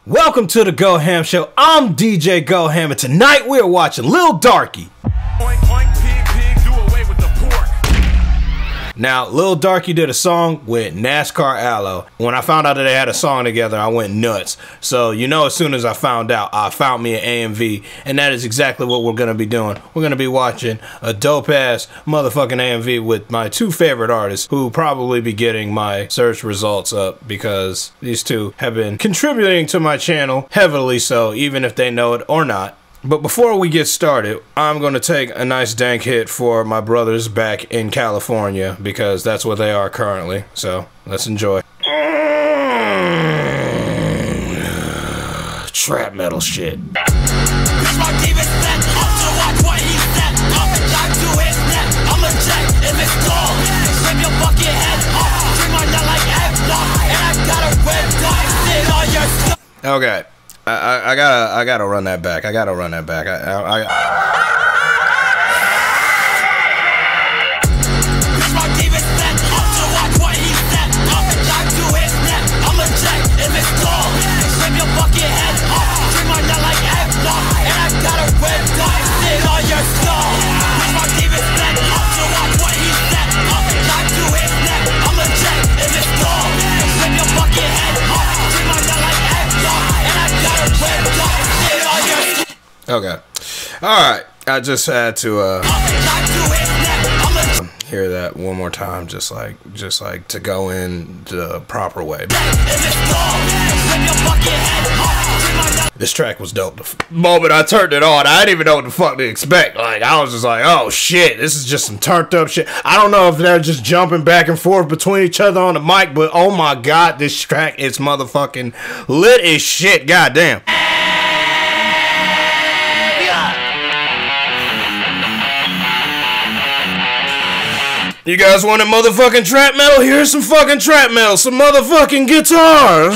Welcome to the Go Ham Show. I'm DJ Go Ham, and tonight we're watching Lil Darkie. Oink, oink, pig, pig, do away with the pork. Now, Lil Darkie did a song with Nascar Aloe. When I found out that they had a song together, I went nuts. So, you know, as soon as I found out, I found me an AMV, and that is exactly what we're going to be doing. We're going to be watching a dope-ass motherfucking AMV with my two favorite artists, who will probably be getting my search results up, because these two have been contributing to my channel, heavily so, even if they know it or not. But before we get started, I'm going to take a nice dank hit for my brothers back in California, because that's where they are currently. So, let's enjoy. Trap metal shit. Okay. I gotta run that back. I gotta run that back. Okay. Alright. I just had to hear that one more time, just like to go in the proper way. This track was dope. The moment I turned it on, I didn't even know what the fuck to expect. Like, I was just like, oh shit, this is just some turned up shit. I don't know if they're just jumping back and forth between each other on the mic, but oh my god, this track is motherfucking lit as shit. Goddamn. You guys want a motherfucking trap metal? Here's some fucking trap metal, some motherfucking guitars.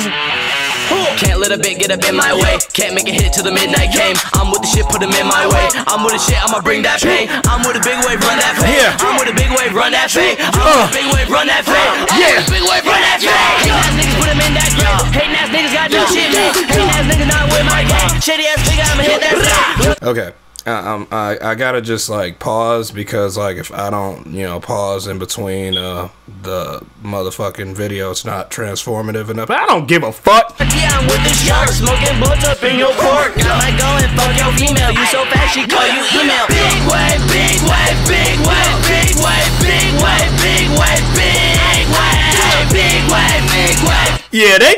Can't let a bit get up in my way. Can't make a hit till the midnight came. I'm with the shit, put them in my way. I'm with the shit, I'ma bring that pain. I'm with a big wave, run that pain. Yeah. I'm with a big wave, run that pain. I'm with a big wave, run that pain. Yeah. Big wave, run that pain. Hating ass niggas, put them in that grave. Hating ass niggas got no shit, man. Hating ass niggas not with my game. Shitty ass nigga, I'ma hit that thing. Okay. I gotta just like pause, because like if I don't, you know, pause in between the motherfucking video, it's not transformative enough. I don't give a fuck. Yeah, I'm with the shark, smoking bullets up in your pork. I might go and fuck your female. You so fast she call you email. Big wave, big wave, big wave, big wave, big wave, big wave, big wave, big wave, big wave. Yeah, they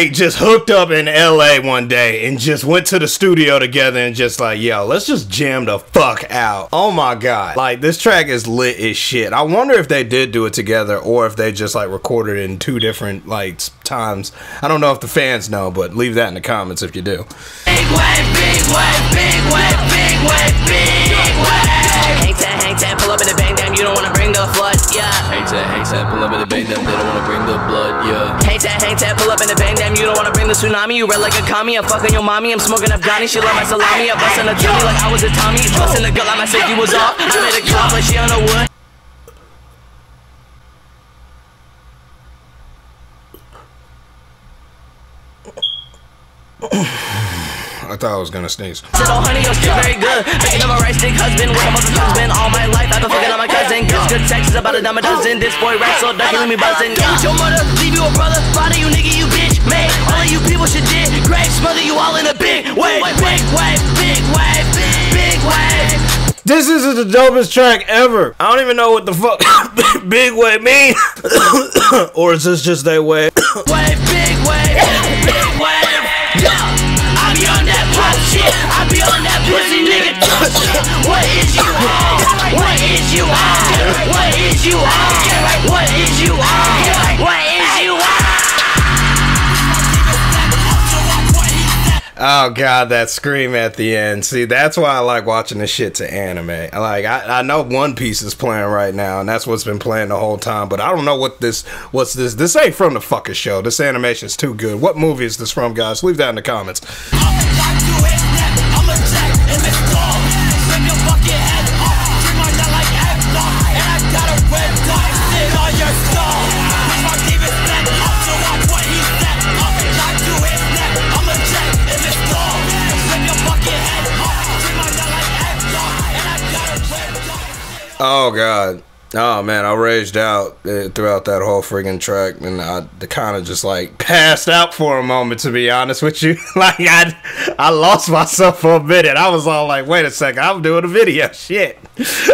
just hooked up in LA one day and just went to the studio together and just like, yo, let's just jam the fuck out. Oh my god. Like, this track is lit as shit. I wonder if they did do it together or if they just like recorded it in two different like times. I don't know if the fans know, but leave that in the comments if you do. Big wave, big wave, big wave, big wave, big wave. Hang ten, pull up in the bang damn, you don't wanna bring the flood, yeah. Hang ten, pull up in the bang damn, they don't wanna bring the blood, yeah. Hang ten, pull up in the bang damn, you don't wanna bring the tsunami. You red like a commie, I'm fucking your mommy, I'm smoking Afghani. She love my salami, I'm busting a dummy like I was a Tommy. Busting the gut like my safety was off. I made a call, but she on the wood. I thought I was gonna sneeze. Said, oh honey, you're still very good. Making up a right stick husband with a motherfucking husband all my life. I've been fucking on my cousin. Gives good sex is about a dime a dozen. This boy rap so dark, he leave me buzzing. With your mother, leave you a brother. Father, you nigga, you bitch. Mate, all of you people should dig. Grave, smother you all in a big wave. Big wave, big wave, big wave. This is the dopest track ever. I don't even know what the fuck big wave mean. Or is this just their way? Wave, big wave, big wave. I be on that pop shit. I be on that pussy nigga shit. What is you on? What is you on? What is you on? What is you on? What is you on? Oh god, that scream at the end. See, that's why I like watching this shit to anime. I know One Piece is playing right now, and that's what's been playing the whole time, but I don't know what's this. This ain't from the fucking show. This animation's too good. What movie is this from, guys? Leave that in the comments. Oh god. Oh man, I raged out throughout that whole friggin' track, and I kind of just like passed out for a moment, to be honest with you. Like I lost myself for a minute. I was all like, wait a second, I'm doing a video. Shit.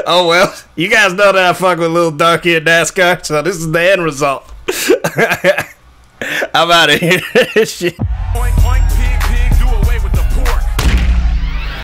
Oh well, you guys know that I fuck with Lil Darkie and Nascar, so this is the end result. I'm out of here. Shit.